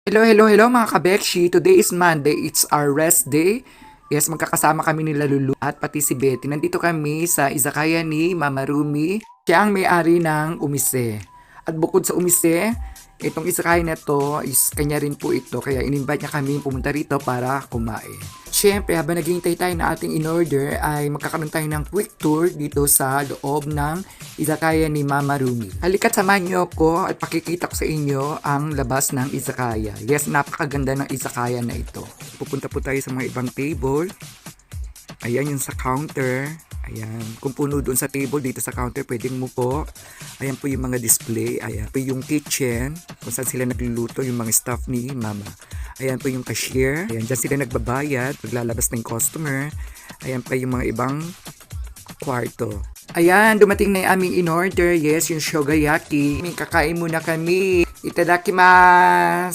Hello mga kabekshi. Today is Monday. It's our rest day. Yes, magkakasama kami ni Lulu at pati si Betty. Nandito kami sa izakaya ni Mama Rumi. Siya ang may-ari ng Umise. At bukod sa Umise, itong izakaya na to is kanya rin po ito. Kaya in-invite niya kami pumunta rito para kumain. Siyempre, habang naghihintay tayo na ating in-order, ay magkakaroon tayo ng quick tour dito sa loob ng izakaya ni Mama Rumi. Halika't samahan niyo ako at pakikita ko sa inyo ang labas ng izakaya. Yes, napakaganda ng izakaya na ito. Pupunta po tayo sa mga ibang table. Ayan yung sa counter. Ayan. Kung puno doon sa table, dito sa counter, pwedeng mo po. Ayan po yung mga display. Ayan po yung kitchen. Kung saan sila nagluluto, yung mga staff ni Mama. Ayan po yung cashier. Ayan, dyan sila nagbabayad. Paglalabas ng customer. Ayan pa yung mga ibang kwarto. Ayan, dumating na yung aming in-order. Yes, yung shogayaki. Kakain muna kami. Itadakimasu!